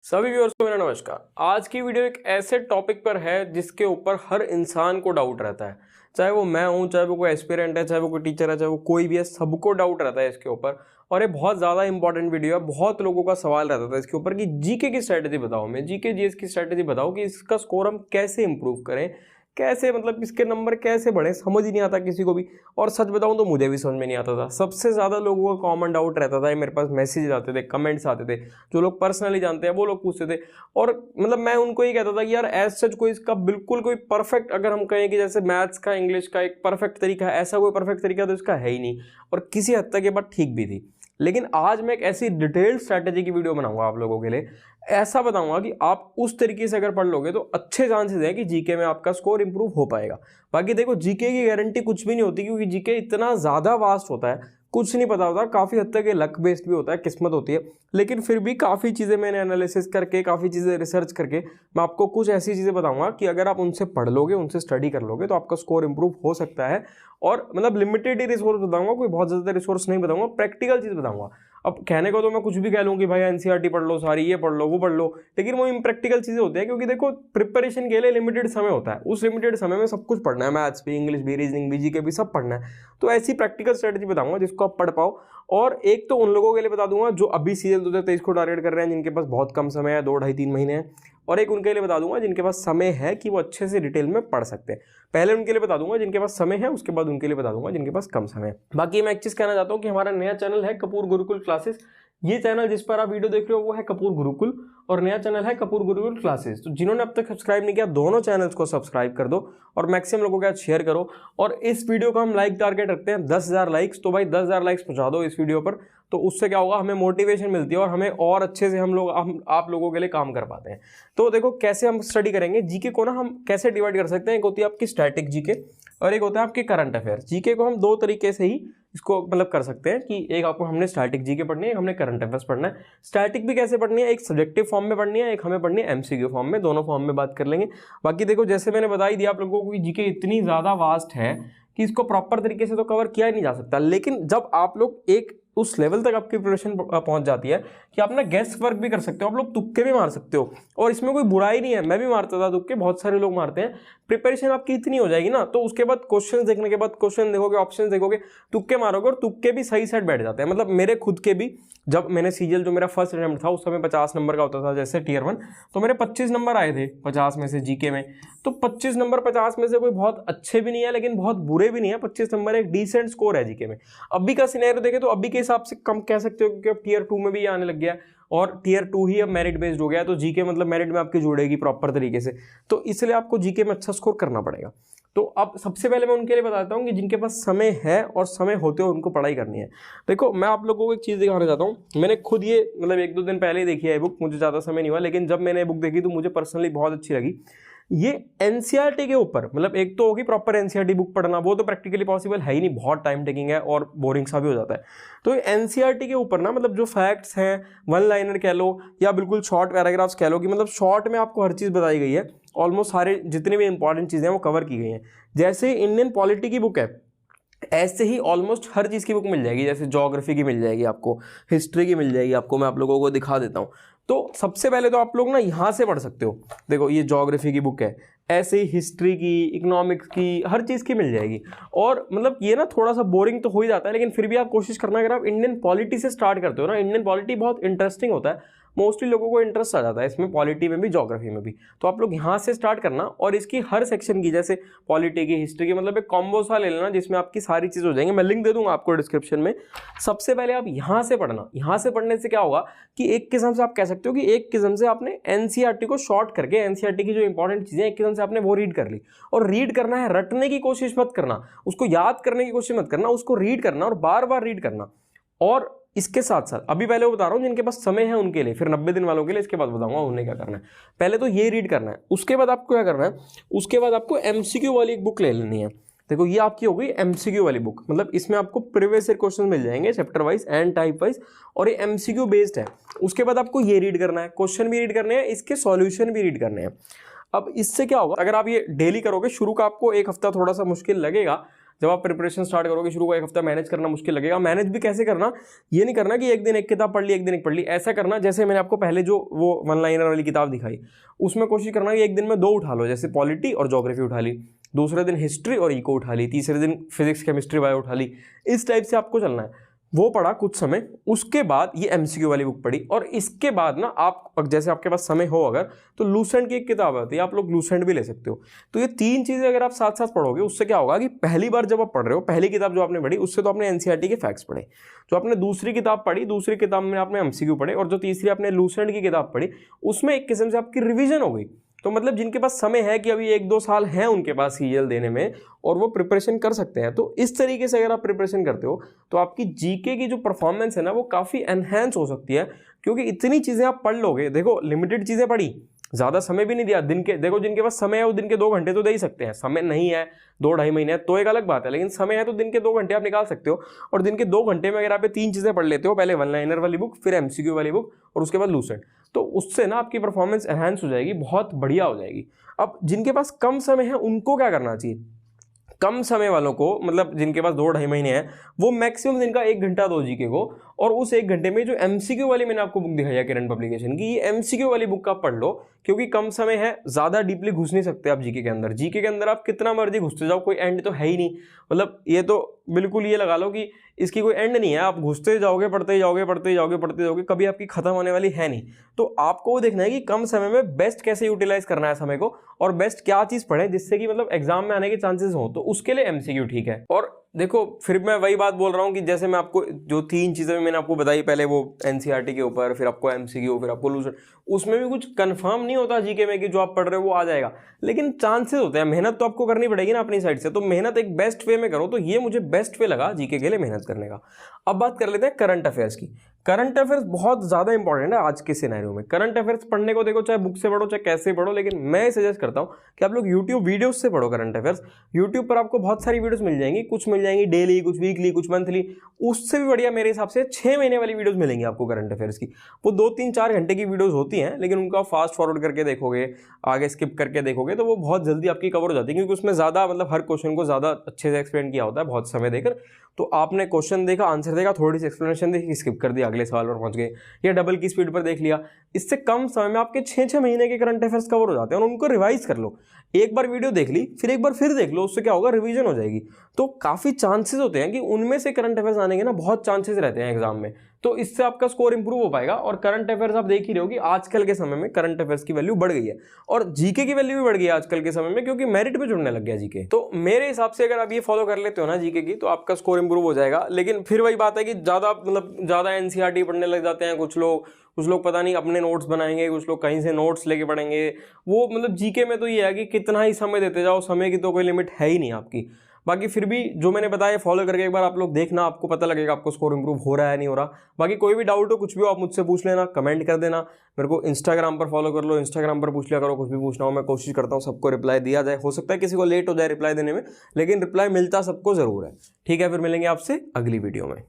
सभी व्यूअर्स को मेरा नमस्कार। आज की वीडियो एक ऐसे टॉपिक पर है जिसके ऊपर हर इंसान को डाउट रहता है, चाहे वो मैं हूं, चाहे वो कोई एस्पिरेंट है, चाहे वो कोई टीचर है, चाहे वो कोई भी है, सबको डाउट रहता है इसके ऊपर। और ये बहुत ज़्यादा इंपॉर्टेंट वीडियो है। बहुत लोगों का सवाल रहता था इसके ऊपर कि जीके की स्ट्रैटेजी बताओ, मैं जीके जीएस की स्ट्रैटेजी बताओ कि इसका स्कोर हम कैसे इंप्रूव करें, कैसे मतलब इसके नंबर कैसे बढ़े, समझ ही नहीं आता किसी को भी। और सच बताऊं तो मुझे भी समझ में नहीं आता था। सबसे ज़्यादा लोगों का कॉमन डाउट रहता था, मेरे पास मैसेज आते थे, कमेंट्स आते थे, जो लोग पर्सनली जानते हैं वो लोग पूछते थे। और मतलब मैं उनको ये कहता था कि यार एज सच कोई इसका बिल्कुल कोई परफेक्ट, अगर हम कहें कि जैसे मैथ्स का इंग्लिश का एक परफेक्ट तरीका है, ऐसा कोई परफेक्ट तरीका तो इसका है ही नहीं। और किसी हद तक ये बात ठीक भी थी। लेकिन आज मैं एक ऐसी डिटेल्ड स्ट्रैटेजी की वीडियो बनाऊंगा आप लोगों के लिए, ऐसा बताऊंगा कि आप उस तरीके से अगर पढ़ लोगे तो अच्छे चांसेस है कि जीके में आपका स्कोर इंप्रूव हो पाएगा। बाकी देखो, जीके की गारंटी कुछ भी नहीं होती, क्योंकि जीके इतना ज़्यादा वास्ट होता है, कुछ नहीं पता होता। काफ़ी हद तक ये लक बेस्ड भी होता है, किस्मत होती है। लेकिन फिर भी काफ़ी चीज़ें मैंने एनालिसिस करके, काफ़ी चीज़ें रिसर्च करके मैं आपको कुछ ऐसी चीज़ें बताऊंगा कि अगर आप उनसे पढ़ लोगे, उनसे स्टडी कर लोगे तो आपका स्कोर इंप्रूव हो सकता है। और मतलब लिमिटेड ही रिसोर्स बताऊंगा, कोई बहुत ज़्यादा रिसोर्स नहीं बताऊंगा, प्रैक्टिकल चीज़ बताऊंगा। अब कहने को तो मैं कुछ भी कह लूँ कि भाई एनसीईआरटी पढ़ लो सारी, ये पढ़ लो वो पढ़ लो, लेकिन वो इम्प्रैक्टिकल चीज़ें होती है। क्योंकि देखो, प्रिपरेशन के लिए लिमिटेड समय होता है, उस लिमिटेड समय में सब कुछ पढ़ना है, मैथ्स भी, इंग्लिश भी, रीजनिंग भी, जीके भी, सब पढ़ना है। तो ऐसी प्रैक्टिकल स्ट्रेटजी बताऊंगा जिसको आप पढ़ पाओ। और एक तो उन लोगों के लिए बता दूंगा जो अभी सीजन 2023 को टारगेट कर रहे हैं, जिनके पास बहुत कम समय है, 2 ढाई 3 महीने हैं। और एक उनके लिए बता दूंगा जिनके पास समय है कि वो अच्छे से डिटेल में पढ़ सकते हैं। पहले उनके लिए बता दूंगा जिनके पास समय है, उसके बाद उनके लिए बता दूंगा जिनके पास कम समय है। बाकी मैं एक चीज़ कहना चाहता हूँ कि हमारा नया चैनल है कपूर गुरुकुल क्लासेस। ये चैनल जिस पर आप वीडियो देख रहे हो वो है कपूर गुरुकुल, और नया चैनल है कपूर गुरुकुल क्लासेस। तो जिन्होंने अब तक सब्सक्राइब नहीं किया, दोनों चैनल्स को सब्सक्राइब कर दो और मैक्सिमम लोगों के साथ शेयर करो। और इस वीडियो का हम लाइक टारगेट रखते हैं 10,000 लाइक्स। तो भाई 10,000 लाइक्स पहुंचा दो इस वीडियो पर, तो उससे क्या होगा, हमें मोटिवेशन मिलती है और हमें और अच्छे से हम आप लोगों के लिए काम कर पाते हैं। तो देखो कैसे हम स्टडी करेंगे जीके को ना, हम कैसे डिवाइड कर सकते हैं। एक होती है आपकी स्टैटिक जीके और एक होता है आपके करंट अफेयर्स। जीके को हम दो तरीके से ही इसको मतलब कर सकते हैं कि एक आपको हमने स्टैटिक जीके पढ़नी है, एक हमने करंट अफेयर्स पढ़ना है। स्टैटिक भी कैसे पढ़नी है, एक सब्जेक्टिव फॉर्म में पढ़नी है, एक हमें पढ़नी है एमसीक्यू फॉर्म में। दोनों फॉर्म में बात कर लेंगे। बाकी देखो, जैसे मैंने बता ही दिया आप लोगों को कि जीके इतनी ज़्यादा वास्ट है कि इसको प्रॉपर तरीके से तो कवर किया ही नहीं जा सकता। लेकिन जब आप लोग एक उस लेवल तक आपकी प्रिपरेशन पहुंच जाती है कि आप ना गेस वर्क भी कर सकते हो, आप लोग तुक्के भी मार सकते हो, और इसमें कोई बुराई नहीं है। मैं भी मारता था तुक्के, बहुत सारे लोग मारते हैं। प्रिपरेशन आपकी इतनी हो जाएगी ना, तो उसके बाद क्वेश्चन देखने के बाद, क्वेश्चन देखोगे, ऑप्शन देखोगे, तुक्के मारोगे, और तुक्के भी सही सेट बैठ जाते हैं। मतलब मेरे खुद के भी, जब मैंने सीजीएल जो मेरा फर्स्ट अटेम्प्ट था उस समय 50 नंबर का होता था, जैसे टीयर 1, तो मेरे 25 नंबर आए थे 50 में से जीके में। तो 25 नंबर 50 में से कोई बहुत अच्छे भी नहीं है, लेकिन बहुत बुरे भी नहीं है। 25 नंबर एक डिसेंट स्कोर है जीके में। अभी का सिनेरियो देखें तो अभी के हिसाब से कम कह सकते हो, क्योंकि अब टीयर 2 में भी आने लग गया है और टीयर 2 ही अब मेरिट बेस्ड हो गया है। तो जीके मतलब मेरिट में आपकी जुड़ेगी प्रॉपर तरीके से, तो इसलिए आपको जीके में अच्छा स्कोर करना पड़ेगा। तो अब सबसे पहले मैं उनके लिए बताता हूँ कि जिनके पास समय है और समय होते हुए उनको पढ़ाई करनी है। देखो, मैं आप लोगों को एक चीज़ दिखाना चाहता हूँ। मैंने खुद ये मतलब 1-2 दिन पहले ही देखी है बुक, मुझे ज़्यादा समय नहीं हुआ, लेकिन जब मैंने बुक देखी तो मुझे पर्सनली बहुत अच्छी लगी। ये एनसीईआरटी के ऊपर, मतलब एक तो होगी प्रॉपर एनसीईआरटी बुक पढ़ना, वो तो प्रैक्टिकली पॉसिबल है ही नहीं, बहुत टाइम टेकिंग है और बोरिंग सा भी हो जाता है। तो एनसीईआरटी के ऊपर ना, मतलब जो फैक्ट्स हैं, वन लाइनर कह लो या बिल्कुल शॉर्ट पैराग्राफ्स कह लो, कि मतलब शॉर्ट में आपको हर चीज़ बताई गई है। ऑलमोस्ट सारे जितने भी इंपॉर्टेंट चीज़ें हैं वो कवर की गई हैं। जैसे इंडियन पॉलिटी की बुक है, ऐसे ही ऑलमोस्ट हर चीज़ की बुक मिल जाएगी। जैसे ज्योग्राफी की मिल जाएगी आपको, हिस्ट्री की मिल जाएगी आपको। मैं आप लोगों को दिखा देता हूँ। तो सबसे पहले तो आप लोग ना यहाँ से पढ़ सकते हो। देखो, ये ज्योग्राफी की बुक है, ऐसे ही हिस्ट्री की, इकोनॉमिक्स की, हर चीज़ की मिल जाएगी। और मतलब ये ना थोड़ा सा बोरिंग तो हो ही जाता है, लेकिन फिर भी आप कोशिश करना, अगर आप इंडियन पॉलिटी से स्टार्ट करते हो ना, इंडियन पॉलिटी बहुत इंटरेस्टिंग होता है, मोस्टली लोगों को इंटरेस्ट आ जाता है इसमें, पॉलिटी में भी, ज्योग्राफी में भी। तो आप लोग यहाँ से स्टार्ट करना, और इसकी हर सेक्शन की, जैसे पॉलिटी की, हिस्ट्री की, मतलब एक कॉम्बो सा ले लेना जिसमें आपकी सारी चीज़ हो जाएंगी। मैं लिंक दे दूंगा आपको डिस्क्रिप्शन में। सबसे पहले आप यहाँ से पढ़ना। यहाँ से पढ़ने से क्या होगा कि एक किस्म से आप कह सकते हो कि एक किस्म से आपने एनसीईआरटी को शॉर्ट करके, एनसीईआरटी की जो इंपॉर्टेंट चीज़ें एक किस्म से आपने वो रीड कर ली। और रीड करना है, रटने की कोशिश मत करना, उसको याद करने की कोशिश मत करना, उसको रीड करना और बार बार रीड करना। और इसके साथ साथ अभी पहले वो बता रहा हूँ जिनके पास समय है उनके लिए, फिर 90 दिन वालों के लिए इसके बाद बताऊंगा उन्हें क्या करना है। पहले तो ये रीड करना है, उसके बाद आपको क्या करना है, उसके बाद आपको एमसीक्यू वाली एक बुक ले लेनी है। देखो, ये आपकी हो गई एमसीक्यू वाली बुक, मतलब इसमें आपको प्रीवियस ईयर क्वेश्चन मिल जाएंगे chapter wise and type wise, और ये एमसीक्यू बेस्ड है। उसके बाद आपको ये रीड करना है, क्वेश्चन भी रीड करने हैं, इसके सॉल्यूशन भी रीड करने हैं। अब इससे क्या होगा, अगर आप ये डेली करोगे, शुरू का आपको एक हफ्ता थोड़ा सा मुश्किल लगेगा, जब आप प्रिपरेशन स्टार्ट करोगे, शुरू का एक हफ्ता मैनेज करना मुश्किल लगेगा। मैनेज भी कैसे करना, ये नहीं करना कि एक दिन एक किताब पढ़ ली, एक दिन एक पढ़ ली, ऐसा करना जैसे मैंने आपको पहले जो वो वन लाइनर वाली किताब दिखाई, उसमें कोशिश करना कि एक दिन में 2 उठा लो, जैसे पॉलिटी और ज्योग्राफी उठा ली, दूसरे दिन हिस्ट्री और इको उठा ली, तीसरे दिन फिजिक्स केमिस्ट्री बायो उठा ली। इस टाइप से आपको चलना है। वो पढ़ा कुछ समय, उसके बाद ये एमसीक्यू वाली बुक पढ़ी, और इसके बाद ना आप जैसे आपके पास समय हो अगर तो लूसेंट की एक किताब आती है, आप लोग लूसेंट भी ले सकते हो। तो ये 3 चीजें अगर आप साथ साथ पढ़ोगे, उससे क्या होगा कि पहली बार जब आप पढ़ रहे हो, पहली किताब जो आपने पढ़ी उससे तो आपने एनसीईआरटी के फैक्ट्स पढ़े, जो आपने दूसरी किताब पढ़ी, दूसरी किताब में आपने एमसीक्यू पढ़े, और जो तीसरी आपने लूसेंट की किताब पढ़ी उसमें एक किस्म से आपकी रिविजन हो गई। तो मतलब जिनके पास समय है कि अभी 1-2 साल हैं उनके पास सीजीएल देने में, और वो प्रिपरेशन कर सकते हैं, तो इस तरीके से अगर आप प्रिपरेशन करते हो तो आपकी जीके की जो परफॉर्मेंस है ना वो काफ़ी एनहेंस हो सकती है, क्योंकि इतनी चीज़ें आप पढ़ लोगे। देखो लिमिटेड चीज़ें पढ़ी, ज़्यादा समय भी नहीं दिया दिन के, देखो जिनके पास समय है वो दिन के 2 घंटे तो दे ही सकते हैं, समय नहीं है 2-2.5 महीने है तो एक अलग बात है, लेकिन समय है तो दिन के 2 घंटे आप निकाल सकते हो। और दिन के 2 घंटे में अगर आप 3 चीज़ें पढ़ लेते हो, पहले वन लाइनर वाली बुक, फिर एमसीक्यू वाली बुक, और उसके बाद लूसेंट, तो उससे ना आपकी परफॉर्मेंस एनहांस हो जाएगी, बहुत बढ़िया हो जाएगी। अब जिनके पास कम समय है उनको क्या करना चाहिए, कम समय वालों को, मतलब जिनके पास 2-2.5 महीने हैं, वो मैक्सिमम दिन का 1 घंटा दो जीके को, और उस 1 घंटे में जो एमसीक्यू वाली मैंने आपको बुक दिखाई है करंट पब्लिकेशन की, ये एमसीक्यू वाली बुक का पढ़ लो, क्योंकि कम समय है, ज़्यादा डीपली घुस नहीं सकते आप जीके के अंदर। जीके के अंदर आप कितना मर्जी घुसते जाओ, कोई एंड तो है ही नहीं। मतलब ये तो बिल्कुल ये लगा लो कि इसकी कोई एंड नहीं है, आप घुसते जाओगे, पढ़ते जाओगे, पढ़ते जाओगे, पढ़ते जाओगे, कभी आपकी खत्म होने वाली है नहीं। तो आपको वो देखना है कि कम समय में बेस्ट कैसे यूटिलाइज करना है समय को, और बेस्ट क्या चीज़ पढ़ें जिससे कि मतलब एग्जाम में आने के चांसेस हो, तो उसके लिए एमसीक्यू ठीक है। और देखो फिर मैं वही बात बोल रहा हूँ कि जैसे मैं आपको जो 3 चीज़ें मैंने आपको बताई, पहले वो एनसीईआरटी के ऊपर, फिर आपको एमसीक्यू, फिर आपको लूसेंट, उसमें भी कुछ कंफर्म नहीं होता जीके में कि जो आप पढ़ रहे हो वो आ जाएगा, लेकिन चांसेस होते हैं। मेहनत तो आपको करनी पड़ेगी ना अपनी साइड से, तो मेहनत एक बेस्ट वे में करो। तो ये मुझे बेस्ट वे लगा जीके के लिए मेहनत करने का। अब बात कर लेते हैं करंट अफेयर्स की। करंट अफेयर्स बहुत ज़्यादा इंपॉर्टेंट है आज के सिनेरियो में। करंट अफेयर्स पढ़ने को देखो, चाहे बुक से पढ़ो चाहे कैसे पढ़ो, लेकिन मैं सजेस्ट करता हूँ कि आप लोग यूट्यूब वीडियोस से पढ़ो करंट अफेयर्स। यूट्यूब पर आपको बहुत सारी वीडियोस मिल जाएंगी, कुछ मिल जाएंगी डेली, कुछ वीकली, कुछ मंथली। उससे भी बढ़िया मेरे हिसाब से 6 महीने वाली वीडियोस मिलेंगी आपको करंट अफेयर्स की। वो 2-3-4 घंटे की वीडियोस होती हैं, लेकिन उनका फास्ट फॉरवर्ड करके देखोगे, आगे स्किप करके देखोगे, तो वो बहुत जल्दी आपकी कवर हो जाती है, क्योंकि उसमें ज़्यादा मतलब हर क्वेश्चन को ज़्यादा अच्छे से एक्सप्लेन किया होता है बहुत समय देकर। तो आपने क्वेश्चन देखा, आंसर देखा, थोड़ी सी एक्सप्लेनेशन देखी, स्किप कर दिया, अगले सवाल पर पहुंच गए, या डबल की स्पीड पर देख लिया। इससे कम समय में आपके 6-6 महीने के करंट अफेयर्स कवर हो जाते हैं, और उनको रिवाइज कर लो। एक बार वीडियो देख ली, फिर एक बार फिर देख लो, उससे क्या होगा, रिवीजन हो जाएगी। तो काफ़ी चांसेस होते हैं कि उनमें से करंट अफेयर्स आने के ना बहुत चांसेस रहते हैं एग्जाम में, तो इससे आपका स्कोर इंप्रूव हो पाएगा। और करंट अफेयर्स आप देख ही रहे हो कि आजकल के समय में करंट अफेयर्स की वैल्यू बढ़ गई है, और जीके की वैल्यू भी बढ़ गई है आजकल के समय में, क्योंकि मेरिट में जुड़ने लग गया जीके। तो मेरे हिसाब से अगर आप ये फॉलो कर लेते हो ना जीके की, तो आपका स्कोर इंप्रूव हो जाएगा। लेकिन फिर वही बात है कि ज़्यादा एनसीईआरटी पढ़ने लग जाते हैं कुछ लोग पता नहीं अपने नोट्स बनाएंगे, कुछ लोग कहीं से नोट्स लेके पढ़ेंगे। वो मतलब जीके में तो ये है कि कितना ही समय देते जाओ, समय की तो कोई लिमिट है ही नहीं आपकी। बाकी फिर भी जो मैंने बताया फॉलो करके एक बार आप लोग देखना, आपको पता लगेगा आपको स्कोर इंप्रूव हो रहा है नहीं हो रहा। बाकी कोई भी डाउट हो, कुछ भी हो, आप मुझसे पूछ लेना, कमेंट कर देना। मेरे को इंस्टाग्राम पर फॉलो कर लो, इंस्टाग्राम पर पूछ लिया करो, कुछ भी पूछना हो मैं कोशिश करता हूँ सबको रिप्लाई दिया जाए। हो सकता है किसी को लेट हो जाए रिप्लाई देने में, लेकिन रिप्लाई मिलता सबको ज़रूर है। ठीक है, फिर मिलेंगे आपसे अगली वीडियो में।